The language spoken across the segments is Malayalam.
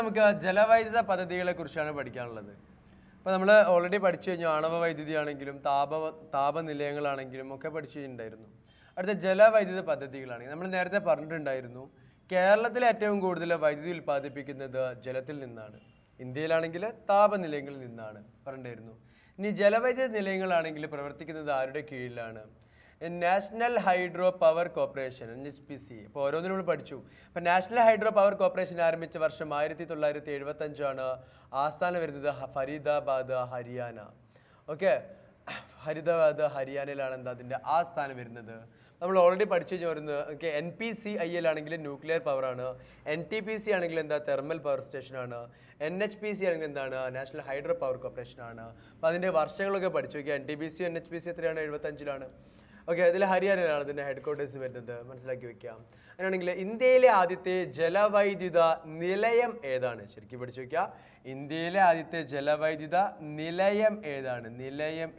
നമുക്ക് ജലവൈദ്യുത പദ്ധതികളെ കുറിച്ചാണ് പഠിക്കാനുള്ളത്. അപ്പോൾ നമ്മൾ ഓൾറെഡി പഠിച്ചു കഴിഞ്ഞു. ആണവ വൈദ്യുതി ആണെങ്കിലും താപനിലയങ്ങളാണെങ്കിലും ഒക്കെ പഠിച്ചിട്ടുണ്ടായിരുന്നു. അടുത്ത ജലവൈദ്യുത പദ്ധതികളാണെങ്കിൽ നമ്മൾ നേരത്തെ പറഞ്ഞിട്ടുണ്ടായിരുന്നു, കേരളത്തിൽ ഏറ്റവും കൂടുതൽ വൈദ്യുതി ഉൽപ്പാദിപ്പിക്കുന്നത് ജലത്തിൽ നിന്നാണ്. ഇന്ത്യയിലാണെങ്കിൽ താപനിലയങ്ങളിൽ നിന്നാണ് പറഞ്ഞിട്ടായിരുന്നു. ഇനി ജലവൈദ്യുത നിലയങ്ങളാണെങ്കിൽ പ്രവർത്തിക്കുന്നത് ആരുടെ കീഴിലാണ്? National hydro power corporation, NHPC. ഇപ്പോൾ ഓരോന്നിനും നമ്മൾ പഠിച്ചു. അപ്പോൾ നാഷണൽ ഹൈഡ്രോ പവർ കോർപ്പറേഷൻ ആരംഭിച്ച വർഷം 1975 ആസ്ഥാനം വരുന്നത് ഫരീദാബാദ്, ഹരിയാന. ഓക്കെ, ഫരീദാബാദ് ഹരിയാനയിലാണ് അതിൻ്റെ ആസ്ഥാനം വരുന്നത്. നമ്മൾ ഓൾറെഡി പഠിച്ചു വരുന്നത്. ഓക്കെ, NPCIL ആണെങ്കിൽ ന്യൂക്ലിയർ പവറാണ്, NTPC ആണെങ്കിൽ തെർമൽ പവർ സ്റ്റേഷനാണ്, NHPC ആണെങ്കിൽ നാഷണൽ ഹൈഡ്രോ പവർ കോർപ്പറേഷൻ ആണ്. അപ്പോൾ അതിൻ്റെ വർഷങ്ങളൊക്കെ പഠിച്ചു. ഓക്കെ, NTPC NHPC എത്രയാണ്? 75. ഓക്കെ, അതിൽ ഹരിയാനയിലാണ് അതിൻ്റെ ഹെഡ് ക്വാർട്ടേഴ്സ് വരുന്നത്, മനസ്സിലാക്കി വെക്കാം. അങ്ങനെയാണെങ്കിൽ ഇന്ത്യയിലെ ആദ്യത്തെ ജലവൈദ്യുത നിലയം ഏതാണ്? ശരിക്കും പഠിച്ചു വെക്കുക. ഇന്ത്യയിലെ ആദ്യത്തെ ജലവൈദ്യുത നിലയം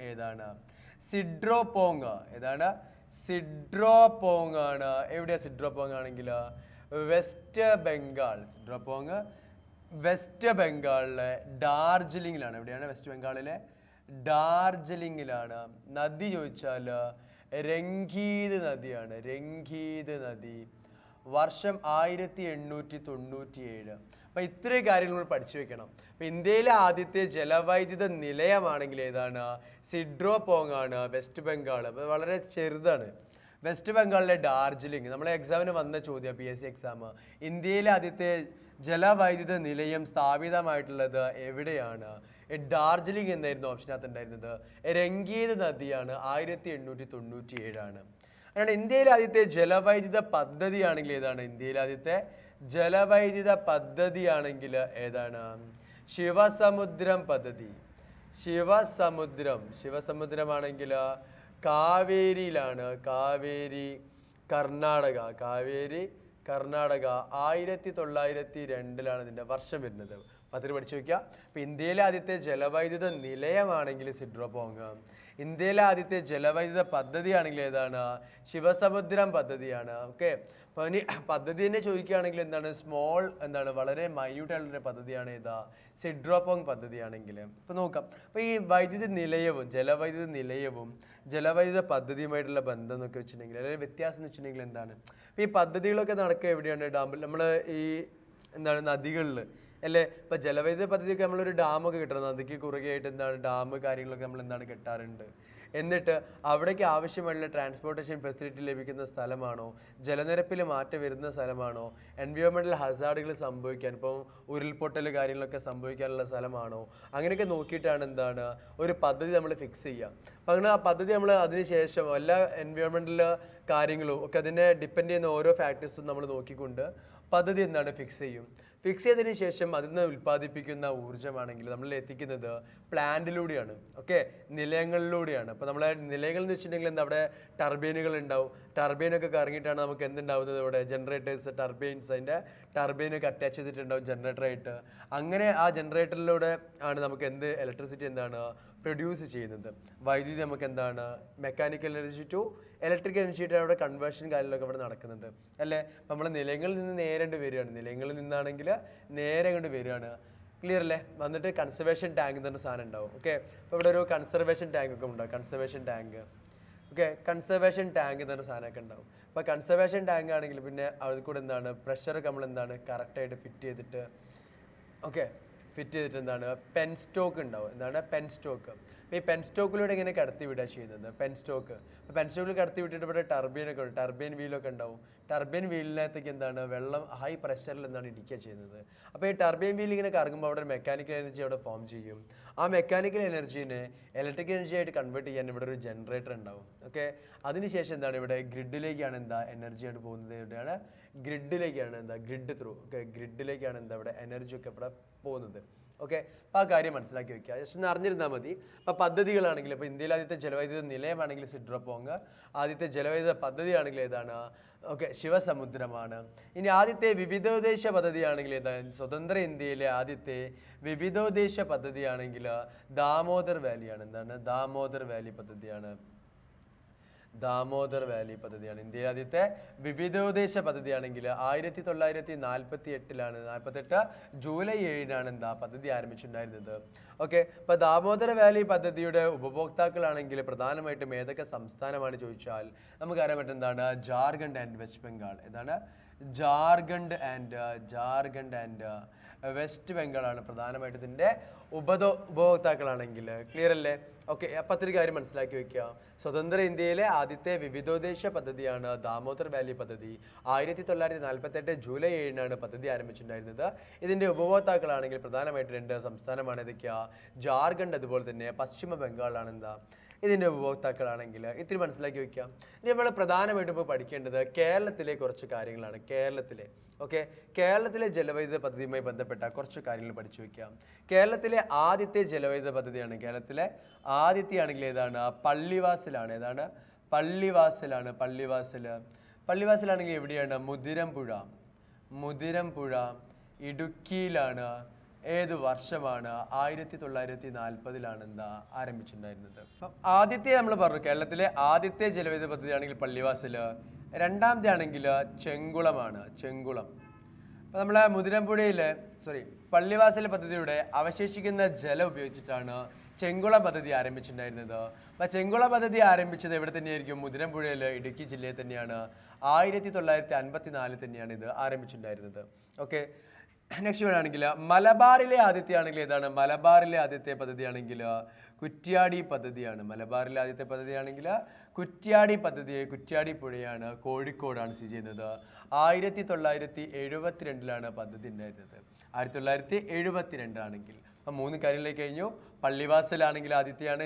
ഏതാണ്? സിഡ്രോപോങ്. ഏതാണ്? സിഡ്രോപോങ് ആണ്. എവിടെയാ സിഡ്രോപോങ് ആണെങ്കിൽ? വെസ്റ്റ് ബംഗാൾ. സിഡ്രോപോങ് വെസ്റ്റ് ബംഗാളിലെ ഡാർജിലിംഗിലാണ്. എവിടെയാണ്? വെസ്റ്റ് ബംഗാളിലെ ഡാർജിലിംഗിലാണ്. നദി ചോദിച്ചാൽ രംഗീത് നദിയാണ്. രംഗീത് നദി. വർഷം 1897. അപ്പം ഇത്രയും കാര്യങ്ങൾ നമ്മൾ പഠിച്ചു വെക്കണം. അപ്പം ഇന്ത്യയിലെ ആദ്യത്തെ ജലവൈദ്യുത നിലയമാണെങ്കിൽ ഏതാണ്? സിഡ്രോപോങ് ആണ്, വെസ്റ്റ് ബംഗാൾ. അപ്പോൾ വളരെ ചെറുതാണ്. വെസ്റ്റ് ബംഗാളിലെ ഡാർജിലിംഗ്. നമ്മളെ എക്സാമിന് വന്ന ചോദ്യം, PSC എക്സാം. ഇന്ത്യയിലെ ആദ്യത്തെ ജലവൈദ്യുത നിലയം സ്ഥാപിതമായിട്ടുള്ളത് എവിടെയാണ്? ഡാർജിലിംഗ് എന്നായിരുന്നു ഓപ്ഷനകത്ത് ഉണ്ടായിരുന്നത്. രംഗീത് നദിയാണ്. 1897. അങ്ങനെയാണ് ഇന്ത്യയിലെ ആദ്യത്തെ ജലവൈദ്യുത പദ്ധതി ആണെങ്കിൽ ഏതാണ്? ഇന്ത്യയിലെ ആദ്യത്തെ ജലവൈദ്യുത പദ്ധതി ആണെങ്കിൽ ഏതാണ്? ശിവസമുദ്രം പദ്ധതി. ശിവസമുദ്രമാണെങ്കിൽ കാവേരിയിലാണ്. കാവേരി, കർണാടക. 1902 ഇതിൻ്റെ വർഷം വരുന്നത്. പത്തിൽ പഠിച്ചു വയ്ക്കുക. അപ്പം ഇന്ത്യയിലെ ആദ്യത്തെ ജലവൈദ്യുത നിലയമാണെങ്കിൽ സിഡ്രോപോങ്. ഇന്ത്യയിലെ ആദ്യത്തെ ജലവൈദ്യുത പദ്ധതി ആണെങ്കിൽ ഏതാണ്? ശിവസമുദ്രം പദ്ധതിയാണ്. ഓക്കെ, അപ്പോൾ ഇനി പദ്ധതി തന്നെ ചോദിക്കുകയാണെങ്കിൽ സ്മോൾ വളരെ മൈന്യൂട്ട് ആയിട്ടുള്ള പദ്ധതിയാണ്. ഏതാ? സിഡ്രോപോങ് പദ്ധതിയാണെങ്കിൽ. ഇപ്പം നോക്കാം. അപ്പോൾ ഈ വൈദ്യുതി നിലയവും ജലവൈദ്യുത നിലയവും ജലവൈദ്യുത പദ്ധതിയുമായിട്ടുള്ള ബന്ധം എന്നൊക്കെ വെച്ചിട്ടുണ്ടെങ്കിൽ, അല്ലെങ്കിൽ വ്യത്യാസം എന്ന് വെച്ചിട്ടുണ്ടെങ്കിൽ എന്താണ്? അപ്പോൾ ഈ പദ്ധതികളൊക്കെ നടക്കുക എവിടെയാണ്? ഡാമിൽ. നമ്മൾ ഈ നദികളിൽ അല്ലേ? ഇപ്പം ജലവൈദ്യുത പദ്ധതിയൊക്കെ നമ്മളൊരു ഡാമൊക്കെ കിട്ടണം. നദിക്ക് കുറുകെയായിട്ട് ഡാം കാര്യങ്ങളൊക്കെ നമ്മൾ കെട്ടാറുണ്ട്. എന്നിട്ട് അവിടേക്ക് ആവശ്യമായിട്ടുള്ള ട്രാൻസ്പോർട്ടേഷൻ ഫെസിലിറ്റി ലഭിക്കുന്ന സ്ഥലമാണോ? ജലനിരപ്പിൽ മാറ്റം വരുന്ന സ്ഥലമാണോ? എൻവയോൺമെൻറ്റൽ ഹസാർഡുകൾ സംഭവിക്കാൻ, ഇപ്പം ഉരുൾപൊട്ടൽ കാര്യങ്ങളൊക്കെ സംഭവിക്കാനുള്ള സ്ഥലമാണോ? അങ്ങനെയൊക്കെ നോക്കിയിട്ടാണ് ഒരു പദ്ധതി നമ്മൾ ഫിക്സ് ചെയ്യുക. അപ്പം അങ്ങനെ ആ പദ്ധതി നമ്മൾ അതിന് ശേഷം എല്ലാ എൻവയോൺമെൻറ്റൽ കാര്യങ്ങളും ഒക്കെ അതിനെ ഡിപ്പെൻഡ് ചെയ്യുന്ന ഓരോ ഫാക്ടേഴ്സും നമ്മൾ നോക്കിക്കൊണ്ട് പദ്ധതി ഫിക്സ് ചെയ്യും. ഫിക്സ് ചെയ്തതിന് ശേഷം അതിൽ നിന്ന് ഉൽപ്പാദിപ്പിക്കുന്ന ഊർജ്ജമാണെങ്കിൽ നമ്മൾ എത്തിക്കുന്നത് പ്ലാന്റിലൂടെയാണ്. ഓക്കെ, നിലയങ്ങളിലൂടെയാണ്. അപ്പോൾ നമ്മളെ നിലയങ്ങൾ എന്ന് വെച്ചിട്ടുണ്ടെങ്കിൽ അവിടെ ടർബൈനുകൾ ഉണ്ടാവും. ടർബൈനൊക്കെ കറങ്ങിയിട്ടാണ് നമുക്ക് എന്തുണ്ടാവുന്നത്? ഇവിടെ ജനറേറ്റേഴ്സ്, ടർബൈൻസ്. അതിൻ്റെ ടർബൈനൊക്കെ അറ്റാച്ച് ചെയ്തിട്ടുണ്ടാവും ജനറേറ്ററായിട്ട്. അങ്ങനെ ആ ജനറേറ്ററിലൂടെ ആണ് നമുക്ക് ഇലക്ട്രിസിറ്റി പ്രൊഡ്യൂസ് ചെയ്യുന്നത്. വൈദ്യുതി നമുക്ക് mechanical energy to electrical energy ആയിട്ട് അവിടെ കൺവേർഷൻ കാര്യങ്ങളൊക്കെ ഇവിടെ നടക്കുന്നത് അല്ലേ? അപ്പം നമ്മൾ നിലയങ്ങളിൽ നിന്ന് നേരെ വരികയാണ്. നിലയങ്ങളിൽ നിന്നാണെങ്കിൽ നേരെ വരികയാണ്. ക്ലിയർ അല്ലേ? വന്നിട്ട് കൺസർവേഷൻ ടാങ്ക് എന്ന് പറഞ്ഞ സാധനം ഉണ്ടാവും. ഓക്കെ, അപ്പോൾ ഇവിടെ ഒരു കൺസർവേഷൻ ടാങ്ക് ഒക്കെ ഉണ്ടാവും. Conservation tank. Okay, conservation tank എന്ന് പറഞ്ഞ സാധനമൊക്കെ ഉണ്ടാവും. അപ്പോൾ കൺസർവേഷൻ ടാങ്ക് ആണെങ്കിൽ പിന്നെ അതിൽ കൂടെ പ്രഷറൊക്കെ നമ്മൾ കറക്റ്റായിട്ട് ഫിറ്റ് ചെയ്തിട്ട് പെൻ സ്റ്റോക്ക് ഉണ്ടാവും. Pen stock. അപ്പോൾ ഈ പെൻ സ്റ്റോക്കിലൂടെ ഇങ്ങനെ കടത്തി വിടുക ചെയ്യുന്നത്. Pen stock. അപ്പോൾ പെൻ സ്റ്റോക്കിൽ കടത്തി വിട്ടിട്ട് ഇവിടെ ടർബൈനൊക്കെ ഉണ്ട്. ടർബൈൻ വീലൊക്കെ ഉണ്ടാവും. ടർബൈൻ വീലിനകത്തേക്ക് വെള്ളം ഹൈ പ്രഷറിൽ ഇടിക്കുക ചെയ്യുന്നത്. അപ്പോൾ ഈ ടർബൈൻ വീൽ ഇങ്ങനെ കറങ്ങുമ്പോൾ അവിടെ മെക്കാനിക്കൽ എനർജി അവിടെ ഫോം ചെയ്യും. ആ മെക്കാനിക്കൽ എനർജീനെ ഇലക്ട്രിക്കൽ എനർജി ആയിട്ട് കൺവേർട്ട് ചെയ്യാൻ ഇവിടെ ഒരു ജനറേറ്റർ ഉണ്ടാവും. ഓക്കെ, അതിനുശേഷം ഇവിടെ ഗ്രിഡിലേക്കാണ് എനർജി ആയിട്ട് പോകുന്നത്. എവിടെയാണ്? ഗ്രിഡിലേക്കാണ് ഗ്രിഡ് ത്രൂ. ഓക്കെ, ഗ്രിഡിലേക്കാണ് ഇവിടെ എനർജി ഒക്കെ ഇവിടെ പോകുന്നത്. ഓക്കെ, അപ്പോൾ ആ കാര്യം മനസ്സിലാക്കി വെക്കുക. ജസ്റ്റ് ഒന്ന് അറിഞ്ഞിരുന്നാൽ മതി. അപ്പോൾ പദ്ധതികളാണെങ്കിൽ, ഇപ്പോൾ ഇന്ത്യയിലെ ആദ്യത്തെ ജലവൈദ്യുത നിലയമാണെങ്കിൽ സിഡ്രോപോങ്. ആദ്യത്തെ ജലവൈദ്യുത പദ്ധതി ആണെങ്കിൽ ഏതാണ്? ഓക്കെ, ശിവസമുദ്രമാണ്. ഇനി ആദ്യത്തെ വിവിധോദ്ദേശ പദ്ധതിയാണെങ്കിൽ ഏതാണ്? സ്വതന്ത്ര ഇന്ത്യയിലെ ആദ്യത്തെ വിവിധോദ്ദേശ പദ്ധതിയാണെങ്കിൽ ദാമോദർ വാലിയാണ്. ദാമോദർ വാലി പദ്ധതിയാണ്. ദാമോദർ വാലി പദ്ധതിയാണ്. ഇന്ത്യയിലെ ആദ്യത്തെ വിവിധോദ്ദേശ പദ്ധതിയാണെങ്കിൽ 1948 ജൂലൈ 7 എന്താ പദ്ധതി ആരംഭിച്ചിട്ടുണ്ടായിരുന്നത്. ഓക്കെ, അപ്പൊ ദാമോദർ വാലി പദ്ധതിയുടെ ഉപഭോക്താക്കളാണെങ്കിൽ പ്രധാനമായിട്ടും ഏതൊക്കെ സംസ്ഥാനമാണ് ചോദിച്ചാൽ നമുക്കറിയാൻ പറ്റും എന്താണ് ജാർഖണ്ഡ് ആൻഡ് വെസ്റ്റ് ബംഗാൾ. ഏതാണ് ജാർഖണ്ഡ് ആൻഡ് വെസ്റ്റ് ബംഗാളാണ് പ്രധാനമായിട്ട് ഇതിന്റെ ഉപഭോക്താക്കളാണെങ്കിൽ. ക്ലിയർ അല്ലേ? ഓക്കെ, അപ്പൊ അത്ര കാര്യം മനസ്സിലാക്കി വെക്കുക. സ്വതന്ത്ര ഇന്ത്യയിലെ ആദ്യത്തെ വിവിധോദ്ദേശ പദ്ധതിയാണ് ദാമോദർ വാലി പദ്ധതി. 1948 ജൂലൈ 7 പദ്ധതി ആരംഭിച്ചിട്ടുണ്ടായിരുന്നത്. ഇതിന്റെ ഉപഭോക്താക്കളാണെങ്കിൽ പ്രധാനമായിട്ട് 2 സംസ്ഥാനമാണ്. ഏതൊക്കെയാ? ജാർഖണ്ഡ് അതുപോലെ തന്നെ പശ്ചിമ ബംഗാളാണ് എന്താ ഇതിന്റെ ഉപഭോക്താക്കളാണെങ്കിൽ. ഇത്തിരി മനസ്സിലാക്കി വെക്കാം. ഇനി നമ്മൾ പ്രധാനമായിട്ടും ഇപ്പോൾ പഠിക്കേണ്ടത് കേരളത്തിലെ കുറച്ച് കാര്യങ്ങളാണ്. കേരളത്തിലെ ജലവൈദ്യുത പദ്ധതിയുമായി ബന്ധപ്പെട്ട കുറച്ച് കാര്യങ്ങൾ പഠിച്ചു വെക്കാം. കേരളത്തിലെ ആദ്യത്തെ ജലവൈദ്യുത പദ്ധതിയാണ്. കേരളത്തിലെ ആദ്യത്തെ ആണെങ്കിൽ ഏതാണ്? പള്ളിവാസലാണ്. ഏതാണ്? പള്ളിവാസലാണെങ്കിൽ എവിടെയാണ്? മുതിരംപുഴ ഇടുക്കിയിലാണ്. ഏത് വർഷമാണ്? 1940 എന്താ ആരംഭിച്ചിട്ടുണ്ടായിരുന്നത്. ആദ്യത്തെ നമ്മൾ പറഞ്ഞു കേരളത്തിലെ ആദ്യത്തെ ജലവൈദ്യുത പദ്ധതി ആണെങ്കിൽ പള്ളിവാസല്. രണ്ടാമത്തെ ആണെങ്കിൽ ചെങ്കുളമാണ്. അപ്പൊ നമ്മളെ പള്ളിവാസൽ പദ്ധതിയുടെ അവശേഷിക്കുന്ന ജലം ഉപയോഗിച്ചിട്ടാണ് ചെങ്കുളം പദ്ധതി ആരംഭിച്ചിട്ടുണ്ടായിരുന്നത്. അപ്പൊ ചെങ്കുളം പദ്ധതി ആരംഭിച്ചത് എവിടെ തന്നെയായിരിക്കും? മുതിരമ്പുഴയില്, ഇടുക്കി ജില്ലയിൽ തന്നെയാണ്. 1954 തന്നെയാണ് ഇത് ആരംഭിച്ചിട്ടുണ്ടായിരുന്നത്. ഓക്കെ, നെക്സ്റ്റ് വേണമെങ്കിൽ മലബാറിലെ ആദ്യത്തെ ആണെങ്കിൽ ഏതാണ്? മലബാറിലെ ആദ്യത്തെ പദ്ധതിയാണെങ്കിൽ കുറ്റ്യാടി പദ്ധതിയാണ്. മലബാറിലെ ആദ്യത്തെ പദ്ധതിയാണെങ്കിൽ കുറ്റ്യാടി പുഴയാണ്, കോഴിക്കോടാണ് സ്ഥിതി ചെയ്യുന്നത്. 1972 പദ്ധതി ഉണ്ടായിരുന്നത്. 1972 ആണെങ്കിൽ. അപ്പം 3 കാര്യങ്ങളിലേക്ക് കഴിഞ്ഞു. പള്ളിവാസലാണെങ്കിൽ ആദ്യത്തെയാണ്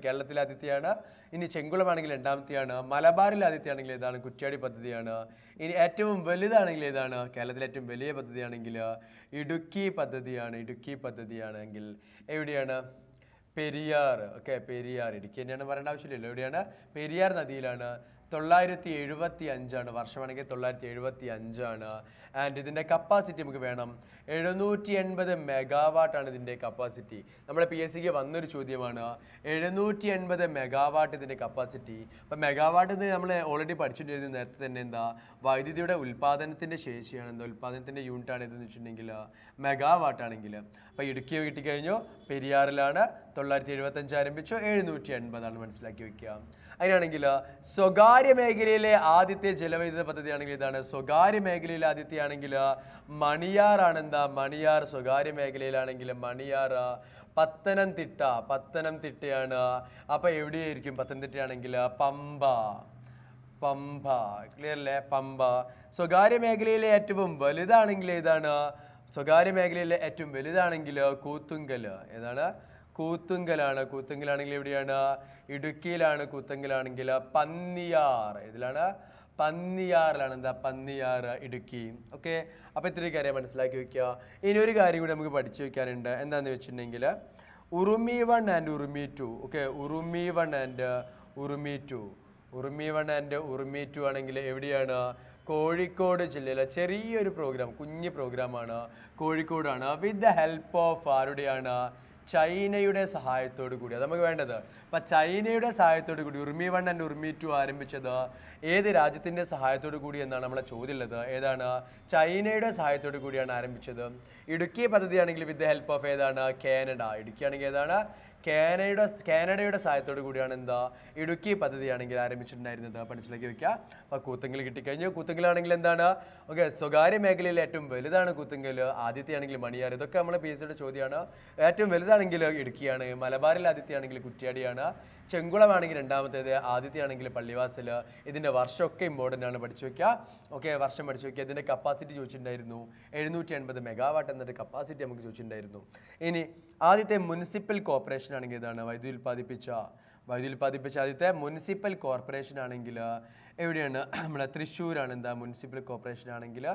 കേരളത്തിലെ ആദ്യത്തെയാണ്. ഇനി ചെങ്കുളമാണെങ്കിൽ രണ്ടാമത്തെയാണ്. മലബാറിലെ ആദ്യത്തെയാണെങ്കിൽ ഏതാണ്? കുറ്റ്യാടി പദ്ധതിയാണ്. ഇനി ഏറ്റവും വലുതാണെങ്കിൽ ഏതാണ്? കേരളത്തിലെ ഏറ്റവും വലിയ പദ്ധതിയാണെങ്കിൽ ഇടുക്കി പദ്ധതിയാണെങ്കിൽ എവിടെയാണ്? പെരിയാർ. ഓക്കെ, പെരിയാർ ഇടുക്കി തന്നെയാണ് പറയേണ്ട ആവശ്യമില്ലല്ലോ. എവിടെയാണ്? പെരിയാർ നദിയിലാണ്. 975 വർഷമാണെങ്കിൽ 975. ആൻഡ് ഇതിന്റെ കപ്പാസിറ്റി നമുക്ക് വേണം 780 മെഗാവാട്ട് ഇതിന്റെ കപ്പാസിറ്റി. നമ്മുടെ PSCക്ക് വന്നൊരു ചോദ്യമാണ്. 780 മെഗാവാട്ട് ഇതിന്റെ കപ്പാസിറ്റി. അപ്പൊ മെഗാവാട്ട് നമ്മൾ ഓൾറെഡി പഠിച്ചിട്ടുണ്ടായിരുന്നു നേരത്തെ തന്നെ. എന്താ വൈദ്യുതിയുടെ ഉൽപാദനത്തിന്റെ ശേഷിയാണ്. ഉൽപാദനത്തിന്റെ യൂണിറ്റ് ആണ് ഇതെന്ന് വെച്ചിട്ടുണ്ടെങ്കിൽ മെഗാവാട്ട് ആണെങ്കിൽ. അപ്പൊ ഇടുക്കി കിട്ടിക്കഴിഞ്ഞു. പെരിയാറിലാണ് 975 ആരംഭിച്ചു. 780 മനസ്സിലാക്കി വെക്കുക. അതിനാണെങ്കിൽ സ്വകാര്യ മേഖലയിലെ ആദ്യത്തെ ജലവൈദ്യുത പദ്ധതി ആണെങ്കിൽ ഇതാണ്. സ്വകാര്യ മേഖലയിലെ ആദ്യത്തെ ആണെങ്കിൽ മണിയാറാണ്. എന്താ? മണിയാർ. സ്വകാര്യ മേഖലയിലാണെങ്കിൽ മണിയാർ. പത്തനംതിട്ടയാണ്. അപ്പൊ എവിടെയായിരിക്കും? പത്തനംതിട്ടയാണെങ്കിൽ പമ്പ. ക്ലിയർ അല്ലേ? പമ്പ. സ്വകാര്യ മേഖലയിലെ ഏറ്റവും വലുതാണെങ്കിൽ ഏതാണ്? സ്വകാര്യ മേഖലയിലെ ഏറ്റവും വലുതാണെങ്കിൽ കൂത്തുങ്കൽ. ഏതാണ്? കൂത്തുങ്കലാണെങ്കിൽ എവിടെയാണ്? ഇടുക്കിയിലാണ്. കൂത്തുങ്കലാണെങ്കിൽ പന്നിയാർ. ഇതിലാണ് പന്നിയാറിലാണ്. എന്താ? പന്നിയാർ, ഇടുക്കി. ഓക്കെ, അപ്പൊ ഇത്രയും കാര്യം മനസ്സിലാക്കി വെക്കുക. ഇനി ഒരു കാര്യം കൂടി നമുക്ക് പഠിച്ചു വെക്കാനുണ്ട്. എന്താന്ന് വെച്ചിട്ടുണ്ടെങ്കിൽ Urumi 1 and Urumi 2. Okay, Urumi 1 and Urumi 2 ആണെങ്കിൽ എവിടെയാണ്? കോഴിക്കോട് ജില്ലയിലെ ചെറിയൊരു പ്രോഗ്രാം, കുഞ്ഞു പ്രോഗ്രാമാണ്. കോഴിക്കോടാണ്. വിത്ത് ദ ഹെൽപ്പ് ഓഫ് ആരുടെയാണ്? ചൈനയുടെ സഹായത്തോടു കൂടി. അത് നമുക്ക് വേണ്ടത്. അപ്പൊ ചൈനയുടെ സഹായത്തോടു കൂടി ഉറുമി 1 ആൻഡ് ഉറുമി 2 ആരംഭിച്ചത് ഏത് രാജ്യത്തിന്റെ സഹായത്തോടു കൂടി എന്നാണ് നമ്മളെ ചോദ്യം ഉള്ളത്. ഏതാണ്? ചൈനയുടെ സഹായത്തോടു കൂടിയാണ് ആരംഭിച്ചത്. ഇടുക്കി പദ്ധതിയാണെങ്കിൽ വിത്ത് ദ ഹെൽപ്പ് ഓഫ് ഏതാണ്? കാനഡ. ഇടുക്കി ആണെങ്കിൽ ഏതാണ്? കാനഡയുടെ സഹായത്തോടു കൂടിയാണ് എന്താ ഇടുക്കി പദ്ധതിയാണെങ്കിൽ ആരംഭിച്ചിട്ടുണ്ടായിരുന്നത്. മനസ്സിലാക്കി വെക്കുക. അപ്പൊ കൂത്തുങ്കൽ കിട്ടിക്കഴിഞ്ഞു. കൂത്തുങ്കലാണെങ്കിൽ എന്താണ്? ഓക്കെ, സ്വകാര്യ മേഖലയിൽ ഏറ്റവും വലുതാണ് കൂത്തുങ്കൽ. ആദ്യത്തെ ആണെങ്കിൽ മണിയാർ. ഇതൊക്കെ നമ്മളെ PSCയുടെ ചോദ്യമാണ്. ഏറ്റവും വലുതാണെങ്കിൽ ഇടുക്കിയാണ്. മലബാറിൽ ആദ്യത്തെ ആണെങ്കിൽ കുറ്റ്യാടിയാണ്. ചെങ്കുളമാണെങ്കിൽ രണ്ടാമത്തേത്. ആദ്യത്തെ ആണെങ്കിൽ പള്ളിവാസൽ. ഇതിന്റെ വർഷമൊക്കെ ഇമ്പോർട്ടൻ്റ് ആണ്, പഠിച്ചു വെക്കുക. ഓക്കെ, വർഷം പഠിച്ചു വെക്കുക. ഇതിന്റെ കപ്പാസിറ്റി ചോദിച്ചിട്ടുണ്ടായിരുന്നു. 780 മെഗാവാട്ട് എന്നൊരു കപ്പാസിറ്റി നമുക്ക് ചോദിച്ചിട്ടുണ്ടായിരുന്നു. ഇനി ആദ്യത്തെ മുനിസിപ്പൽ കോർപ്പറേഷൻ ആണെങ്കിൽ ഇതാണ്. വൈദ്യുതി ഉൽപ്പാദിപ്പിച്ച ആദ്യത്തെ മുനിസിപ്പൽ കോർപ്പറേഷൻ ആണെങ്കിൽ എവിടെയാണ്? നമ്മുടെ തൃശ്ശൂരാണ്. എന്താ? മുനിസിപ്പൽ കോർപ്പറേഷൻ ആണെങ്കിൽ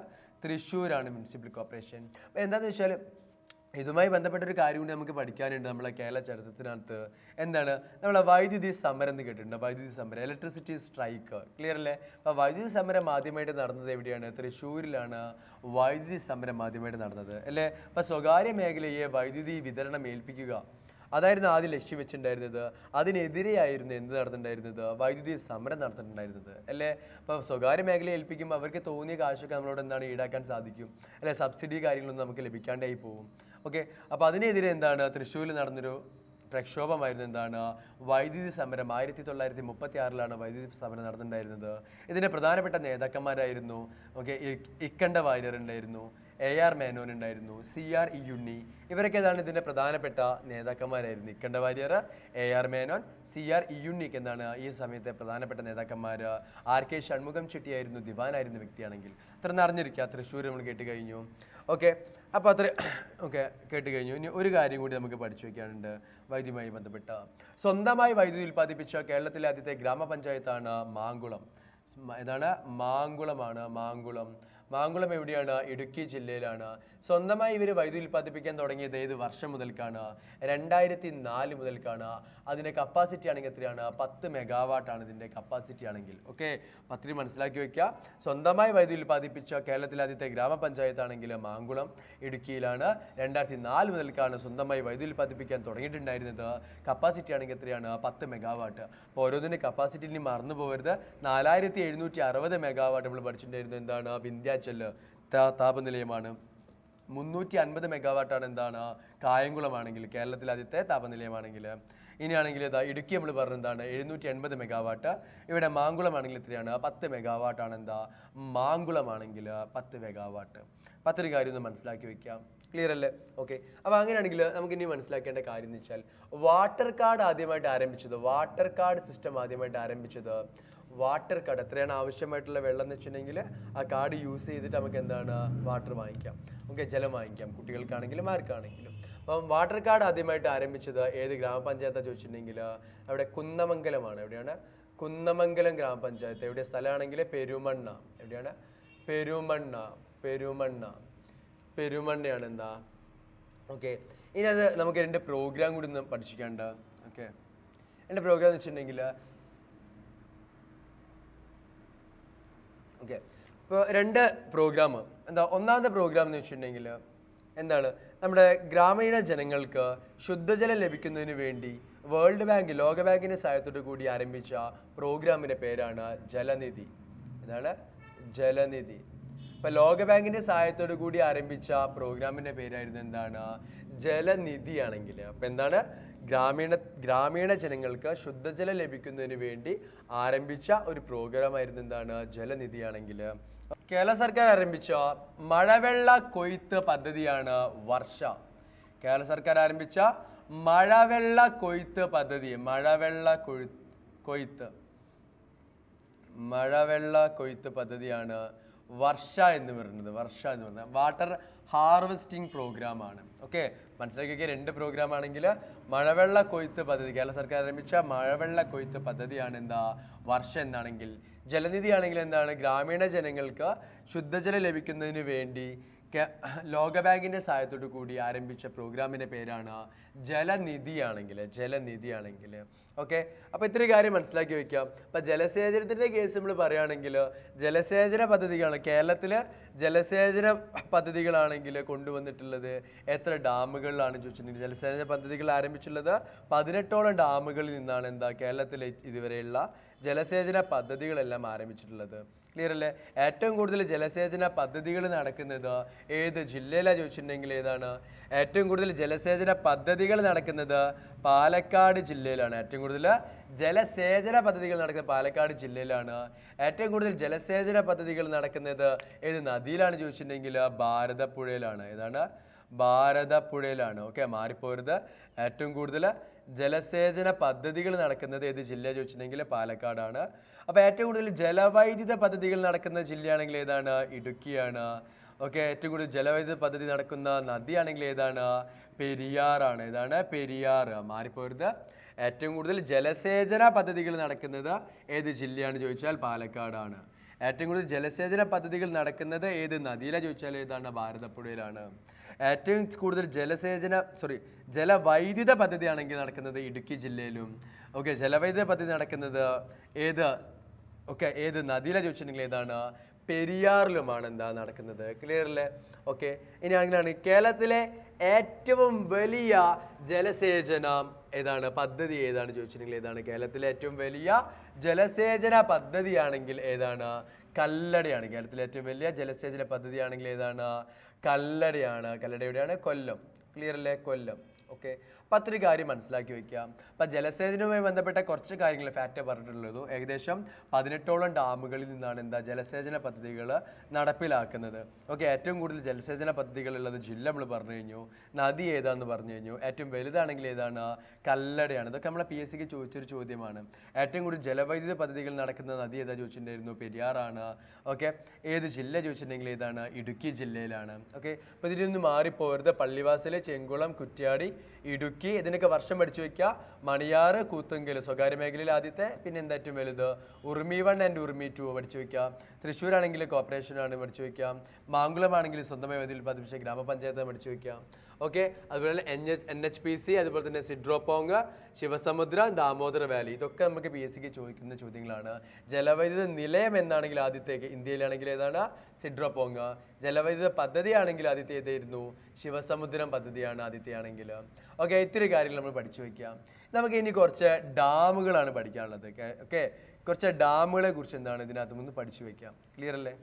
തൃശ്ശൂരാണ് മുനിസിപ്പൽ കോർപ്പറേഷൻ. അപ്പോൾ എന്താണെന്ന് വെച്ചാൽ ഇതുമായി ബന്ധപ്പെട്ട ഒരു കാര്യം കൂടി നമുക്ക് പഠിക്കാനുണ്ട് നമ്മളെ കേരള ചരിത്രത്തിനകത്ത്. എന്താണ്? നമ്മളെ വൈദ്യുതി സമരം എന്ന് കേട്ടിട്ടുണ്ട്. വൈദ്യുതി സമരം, ഇലക്ട്രിസിറ്റി സ്ട്രൈക്ക്. ക്ലിയർ അല്ലേ? അപ്പോൾ വൈദ്യുതി സമരം ആദ്യമായിട്ട് നടന്നത് എവിടെയാണ്? തൃശ്ശൂരിലാണ് വൈദ്യുതി സമരം ആദ്യമായിട്ട് നടന്നത് അല്ലേ? അപ്പോൾ സ്വകാര്യ മേഖലയെ വൈദ്യുതി വിതരണം ഏൽപ്പിക്കുക അതായിരുന്നു ആദ്യം ലക്ഷ്യം വെച്ചിട്ടുണ്ടായിരുന്നത്. അതിനെതിരെയായിരുന്നു എന്ത് നടന്നിട്ടുണ്ടായിരുന്നത്? വൈദ്യുതി സമരം നടത്തിയിട്ടുണ്ടായിരുന്നത് അല്ലേ? അപ്പോൾ സ്വകാര്യ മേഖലയെ ഏൽപ്പിക്കുമ്പോൾ അവർക്ക് തോന്നിയ കാശൊക്കെ നമ്മളോട് എന്താണ് ഈടാക്കാൻ സാധിക്കും അല്ലെ? സബ്സിഡി കാര്യങ്ങളൊന്നും നമുക്ക് ലഭിക്കാണ്ടായി പോകും. ഓക്കെ, അപ്പോൾ അതിനെതിരെ എന്താണ് തൃശ്ശൂരിൽ നടന്നൊരു പ്രക്ഷോഭമായിരുന്നു എന്താണ്? വൈദ്യുതി സമരം. 1936 വൈദ്യുതി സമരം നടന്നിട്ടുണ്ടായിരുന്നത്. ഇതിൻ്റെ പ്രധാനപ്പെട്ട നേതാക്കന്മാരായിരുന്നു ഇക്കണ്ട വാര്യർ ഉണ്ടായിരുന്നു, AR മേനോൻ ഉണ്ടായിരുന്നു, CR ഇയ്യുണ്ണി. ഇവരൊക്കെ ഏതാണ് ഇതിൻ്റെ പ്രധാനപ്പെട്ട നേതാക്കന്മാരായിരുന്നു. ഇക്കണ്ട വാര്യർ, AR മേനോൻ, CR ഇയ്യുണ്ണിക്ക് എന്താണ് ഈ സമയത്തെ പ്രധാനപ്പെട്ട നേതാക്കന്മാർ. RK ഷൺമുഖം ചെട്ടിയായിരുന്നു ദിവാനായിരുന്ന വ്യക്തിയാണെങ്കിൽ. അത്ര അറിഞ്ഞിരിക്കുക. തൃശ്ശൂർ നമ്മൾ കേട്ട് കഴിഞ്ഞു. ഓക്കെ, അപ്പോൾ അത്ര കേട്ട് കഴിഞ്ഞു. ഇനി ഒരു കാര്യം കൂടി നമുക്ക് പഠിച്ചു വയ്ക്കാനുണ്ട് വൈദ്യുതിയുമായി ബന്ധപ്പെട്ട. സ്വന്തമായി വൈദ്യുതി ഉൽപ്പാദിപ്പിച്ച കേരളത്തിലെ ആദ്യത്തെ ഗ്രാമപഞ്ചായത്താണ് മാങ്കുളം. ഏതാണ്? മാങ്കുളമാണ്. മാങ്കുളം എവിടെയാണ്? ഇടുക്കി ജില്ലയിലാണ്. സ്വന്തമായി ഇവർ വൈദ്യുതി ഉൽപ്പാദിപ്പിക്കാൻ തുടങ്ങിയത് ഏത് വർഷം മുതൽക്കാണ്? 2004 മുതൽക്കാണ്. അതിൻ്റെ കപ്പാസിറ്റി ആണെങ്കിൽ എത്രയാണ്? 10 മെഗാവാട്ടാണ് ഇതിൻ്റെ കപ്പാസിറ്റി ആണെങ്കിൽ. ഓക്കെ, പത്തിരി മനസ്സിലാക്കി വെക്കുക. സ്വന്തമായി വൈദ്യുതി ഉൽപ്പാദിപ്പിച്ച കേരളത്തിലെ ആദ്യത്തെ ഗ്രാമപഞ്ചായത്ത് ആണെങ്കിൽ മാങ്കുളം, ഇടുക്കിയിലാണ്. 2004 മുതൽക്കാണ് സ്വന്തമായി വൈദ്യുതി ഉൽപ്പാദിപ്പിക്കാൻ തുടങ്ങിയിട്ടുണ്ടായിരുന്നത്. കപ്പാസിറ്റി ആണെങ്കിൽ എത്രയാണ്? 10 മെഗാവാട്ട്. അപ്പോൾ ഓരോന്നിൻ്റെ കപ്പാസിറ്റി ഇനി മറന്നു പോകരുത്. 4760 മെഗാവാട്ട് നമ്മൾ പഠിച്ചിട്ടുണ്ടായിരുന്നു. എന്താണ്? വിന്ധ്യാചൽ താപനിലയമാണ്. 350 മെഗാവാട്ടാണ് എന്താണ്? കായംകുളമാണെങ്കിൽ, കേരളത്തിലെ ആദ്യത്തെ താപനിലയമാണെങ്കിൽ. ഇനിയാണെങ്കിൽ ഇതാ ഇടുക്കി നമ്മൾ പറഞ്ഞത് എന്താണ്? 780 മെഗാവാട്ട്. ഇവിടെ മാങ്കുളമാണെങ്കിൽ എത്രയാണ്? 10 മെഗാവാട്ടാണ്. എന്താ? മാങ്കുളമാണെങ്കിൽ 10 മെഗാവാട്ട്. 10 കാര്യം ഒന്ന് മനസ്സിലാക്കി വെക്കാം. ക്ലിയർ അല്ലേ? ഓക്കെ, അപ്പോൾ അങ്ങനെയാണെങ്കിൽ നമുക്ക് ഇനി മനസ്സിലാക്കേണ്ട കാര്യം എന്ന് വെച്ചാൽ വാട്ടർ കാർഡ് ആദ്യമായിട്ട് ആരംഭിച്ചത്, വാട്ടർ കാർഡ് സിസ്റ്റം ആദ്യമായിട്ട് ആരംഭിച്ചത്, വാട്ടർ കാർഡ് എത്രയാണ് ആവശ്യമായിട്ടുള്ള വെള്ളം എന്ന് വെച്ചിട്ടുണ്ടെങ്കിൽ ആ കാർഡ് യൂസ് ചെയ്തിട്ട് നമുക്ക് എന്താണ്? വാട്ടർ വാങ്ങിക്കാം. ഓക്കെ, ജലം വാങ്ങിക്കാം, കുട്ടികൾക്കാണെങ്കിലും ആർക്കാണെങ്കിലും. അപ്പം വാട്ടർ കാർഡ് ആദ്യമായിട്ട് ആരംഭിച്ചത് ഏത് ഗ്രാമപഞ്ചായത്താണ് ചോദിച്ചിട്ടുണ്ടെങ്കിൽ അവിടെ കുന്നമംഗലമാണ്. എവിടെയാണ്? കുന്നമംഗലം ഗ്രാമപഞ്ചായത്ത്. എവിടെ സ്ഥലമാണെങ്കിൽ പെരുമണ്ണ. എവിടെയാണ്? പെരുമണ്ണയാണ്. എന്താ? ഓക്കെ, ഇനി അത് നമുക്ക് 2 പ്രോഗ്രാം കൂടി ഒന്ന് പഠിച്ചിട്ടുണ്ട്. ഓക്കെ, 2 പ്രോഗ്രാം എന്ന് വെച്ചിട്ടുണ്ടെങ്കിൽ ഓക്കെ, ഇപ്പോൾ 2 പ്രോഗ്രാം. എന്താ? ഒന്നാമത്തെ പ്രോഗ്രാം എന്ന് വെച്ചിട്ടുണ്ടെങ്കിൽ എന്താണ്? നമ്മുടെ ഗ്രാമീണ ജനങ്ങൾക്ക് ശുദ്ധജലം ലഭിക്കുന്നതിന് വേണ്ടി വേൾഡ് ബാങ്ക്, ലോക ബാങ്കിൻ്റെ സഹായത്തോടു കൂടി ആരംഭിച്ച പ്രോഗ്രാമിൻ്റെ പേരാണ് ജലനിധി. എന്താണ്? ജലനിധി. ഇപ്പം ലോക ബാങ്കിൻ്റെ സഹായത്തോടു കൂടി ആരംഭിച്ച പ്രോഗ്രാമിൻ്റെ പേരായിരുന്നു എന്താണ്? ജലനിധിയാണെങ്കിൽ. അപ്പം എന്താണ്? ഗ്രാമീണ ജനങ്ങൾക്ക് ശുദ്ധജലം ലഭിക്കുന്നതിന് വേണ്ടി ആരംഭിച്ച ഒരു പ്രോഗ്രാമായിരുന്നു എന്താണ്? ജലനിധിയാണെങ്കിൽ. കേരള സർക്കാർ ആരംഭിച്ച മഴവെള്ള കൊയ്ത്ത് പദ്ധതിയാണ് വർഷ. കേരള സർക്കാർ ആരംഭിച്ച മഴവെള്ള കൊയ്ത്ത് പദ്ധതി, മഴവെള്ള കൊയ്ത്ത് പദ്ധതിയാണ് വർഷ എന്ന് പറയുന്നത്. വാട്ടർ ഹാർവെസ്റ്റിംഗ് പ്രോഗ്രാം ആണ്. ഓക്കെ, മനസ്സിലാക്കിയ 2 പ്രോഗ്രാം ആണെങ്കിൽ മഴവെള്ള കൊയ്ത്ത് പദ്ധതി, കേരള സർക്കാർ ആരംഭിച്ച മഴവെള്ള കൊയ്ത്ത് പദ്ധതിയാണ് എന്താ? വർഷ എന്നാണെങ്കിൽ. ജലനിധി ആണെങ്കിൽ എന്താണ്? ഗ്രാമീണ ജനങ്ങൾക്ക് ശുദ്ധജലം ലഭിക്കുന്നതിന് വേണ്ടി ലോക ബാങ്കിൻ്റെ സഹായത്തോടു കൂടി ആരംഭിച്ച പ്രോഗ്രാമിൻ്റെ പേരാണ് ജലനിധിയാണെങ്കിൽ. ഓക്കെ, അപ്പോൾ ഇത്രയും കാര്യം മനസ്സിലാക്കി വെക്കാം. അപ്പം ജലസേചനത്തിൻ്റെ കേസ് നമ്മൾ പറയുകയാണെങ്കിൽ ജലസേചന പദ്ധതികളാണ് കേരളത്തിൽ. ജലസേചന പദ്ധതികളാണെങ്കിൽ കൊണ്ടുവന്നിട്ടുള്ളത് എത്ര ഡാമുകളിലാണ് ചോദിച്ചിട്ടുണ്ടെങ്കിൽ ജലസേചന പദ്ധതികൾ ആരംഭിച്ചിട്ടുള്ളത് 18ഓളം ഡാമുകളിൽ നിന്നാണ് എന്താ കേരളത്തിലെ ഇതുവരെയുള്ള ജലസേചന പദ്ധതികളെല്ലാം ആരംഭിച്ചിട്ടുള്ളത്. ക്ലിയർ അല്ലേ? ഏറ്റവും കൂടുതൽ ജലസേചന പദ്ധതികൾ നടക്കുന്നത് ഏത് ജില്ലയിലാണ് ചോദിച്ചിട്ടുണ്ടെങ്കിൽ ഏതാണ്? ഏറ്റവും കൂടുതൽ ജലസേചന പദ്ധതികൾ നടക്കുന്നത് പാലക്കാട് ജില്ലയിലാണ്. ഏറ്റവും കൂടുതൽ ജലസേചന പദ്ധതികൾ നടക്കുന്നത് പാലക്കാട് ജില്ലയിലാണ്. ഏറ്റവും കൂടുതൽ ജലസേചന പദ്ധതികൾ നടക്കുന്നത് ഏത് നദിയിലാണ് ചോദിച്ചിട്ടുണ്ടെങ്കിൽ ഭാരതപ്പുഴയിലാണ്. ഏതാണ്? ഭാരതപ്പുഴയിലാണ്. ഓക്കെ, മാറിപ്പോരുത്. ഏറ്റവും കൂടുതൽ ജലസേചന പദ്ധതികൾ നടക്കുന്നത് ഏത് ജില്ല ചോദിച്ചിട്ടുണ്ടെങ്കിൽ പാലക്കാടാണ്. അപ്പോൾ ഏറ്റവും കൂടുതൽ ജലവൈദ്യുത പദ്ധതികൾ നടക്കുന്ന ജില്ലയാണെങ്കിൽ ഏതാണ്? ഇടുക്കിയാണ്. ഓക്കെ, ഏറ്റവും കൂടുതൽ ജലവൈദ്യുത പദ്ധതി നടക്കുന്ന നദിയാണെങ്കിൽ ഏതാണ്? പെരിയാറാണ്. ഏതാണ്? പെരിയാർ. മാറിപ്പോരുത്. ഏറ്റവും കൂടുതൽ ജലസേചന പദ്ധതികൾ നടക്കുന്നത് ഏത് ജില്ലയാണ് ചോദിച്ചാൽ പാലക്കാടാണ്. ഏറ്റവും കൂടുതൽ ജലസേചന പദ്ധതികൾ നടക്കുന്നത് ഏത് നദിയിലാണ് ചോദിച്ചാൽ ഏതാണ്? ഭാരതപ്പുഴയിലാണ്. ഏറ്റവും കൂടുതൽ ജലവൈദ്യുത പദ്ധതി ആണെങ്കിൽ നടക്കുന്നത് ഇടുക്കി ജില്ലയിലും. ഓക്കെ, ജലവൈദ്യുത പദ്ധതി നടക്കുന്നത് ഏത് നദിയിലാണ് ചോദിച്ചിട്ടുണ്ടെങ്കിൽ ഏതാണ്? പെരിയാറിലുമാണ് എന്താ നടക്കുന്നത്. ക്ലിയർ അല്ലേ? ഓക്കെ, ഇനി അങ്ങനെയാണ് കേരളത്തിലെ ഏറ്റവും വലിയ ജലസേചന പദ്ധതി ഏതാണ് ചോദിച്ചിട്ടുണ്ടെങ്കിൽ ഏതാണ്? കേരളത്തിലെ ഏറ്റവും വലിയ ജലസേചന പദ്ധതിയാണെങ്കിൽ ഏതാണ്? കല്ലടയാണ്. കേരളത്തിലെ ഏറ്റവും വലിയ ജലസേചന പദ്ധതിയാണെങ്കിൽ ഏതാണ്? കല്ലടയാണ്. കല്ലട എവിടെയാണ്? കൊല്ലം. ക്ലിയർ അല്ലേ? കൊല്ലം. ഓക്കെ, അപ്പം അത്രയും കാര്യം മനസ്സിലാക്കി വെക്കാം. അപ്പം ജലസേചനവുമായി ബന്ധപ്പെട്ട കുറച്ച് കാര്യങ്ങൾ ഫാക്റ്റ് പറഞ്ഞിട്ടുള്ളൂ. ഏകദേശം 18ഓളം ഡാമുകളിൽ നിന്നാണ് ജലസേചന പദ്ധതികൾ നടപ്പിലാക്കുന്നത്. ഓക്കെ, ഏറ്റവും കൂടുതൽ ജലസേചന പദ്ധതികളുള്ളത് ജില്ല നമ്മൾ പറഞ്ഞു കഴിഞ്ഞു. നദി ഏതാന്ന് പറഞ്ഞു കഴിഞ്ഞു. ഏറ്റവും വലുതാണെങ്കിൽ ഏതാണ്? കല്ലടയാണ്. ഇതൊക്കെ നമ്മളെ PSC ചോദിച്ചൊരു ചോദ്യമാണ്. ഏറ്റവും കൂടുതൽ ജലവൈദ്യുത പദ്ധതികൾ നടക്കുന്ന നദി ഏതാ ചോദിച്ചിട്ടുണ്ടായിരുന്നു? പെരിയാറാണ്. ഓക്കെ, ഏത് ജില്ല ചോദിച്ചിട്ടുണ്ടെങ്കിൽ ഏതാണ്? ഇടുക്കി ജില്ലയിലാണ്. ഓക്കെ, അപ്പോൾ ഇതിലൊന്നും മാറിപ്പോരുത്. പള്ളിവാസൽ, ചെങ്കുളം, കുറ്റ്യാടി, ഇടുക്കി, ഇതിനൊക്കെ വർഷം പഠിച്ചു വെക്കുക. മണിയാർ, കൂത്തുങ്കൽ സ്വകാര്യ മേഖലയിൽ ആദ്യത്തെ. പിന്നെ എന്താ ഏറ്റവും വലുത്? ഉർമി 1 ആൻഡ് ഉർമി 2 പഠിച്ചു വെക്കുക. തൃശ്ശൂർ ആണെങ്കിൽ കോർപ്പറേഷൻ ആണ് പഠിച്ചു വെക്കുക. മാങ്കുളം ആണെങ്കിൽ സ്വന്തമായി ഉൽപ്പാദിപ്പിച്ച ഗ്രാമപഞ്ചായത്ത് പഠിച്ചു വെക്കുക. ഓക്കെ, അതുപോലെ NHPC, അതുപോലെ തന്നെ സിഡ്രോപോങ്, ശിവസമുദ്ര, ദാമോദർ വാലി, ഇതൊക്കെ നമുക്ക് PSC ചോദിക്കുന്ന ചോദ്യങ്ങളാണ്. ജലവൈദ്യുത നിലയം എന്നാണെങ്കിൽ ആദ്യത്തേക്ക് ഇന്ത്യയിലാണെങ്കിൽ ഏതാണ്? സിഡ്രോപോങ്. ജലവൈദ്യുത പദ്ധതി ആണെങ്കിൽ ആദ്യത്തെ ഏതായിരുന്നു? ശിവസമുദ്രം പദ്ധതിയാണ് ആദ്യത്തെയാണെങ്കിൽ. ഓക്കെ, ഇത്തിരി കാര്യങ്ങൾ നമ്മൾ പഠിച്ചു വെക്കാം. നമുക്ക് ഇനി കുറച്ച് ഡാമുകളാണ് പഠിക്കാനുള്ളത്. ഓക്കെ, കുറച്ച് ഡാമുകളെ കുറിച്ച് എന്താണ് ഇതിനകത്ത് നിന്ന് പഠിച്ചു വെക്കാം. ക്ലിയർ അല്ലേ?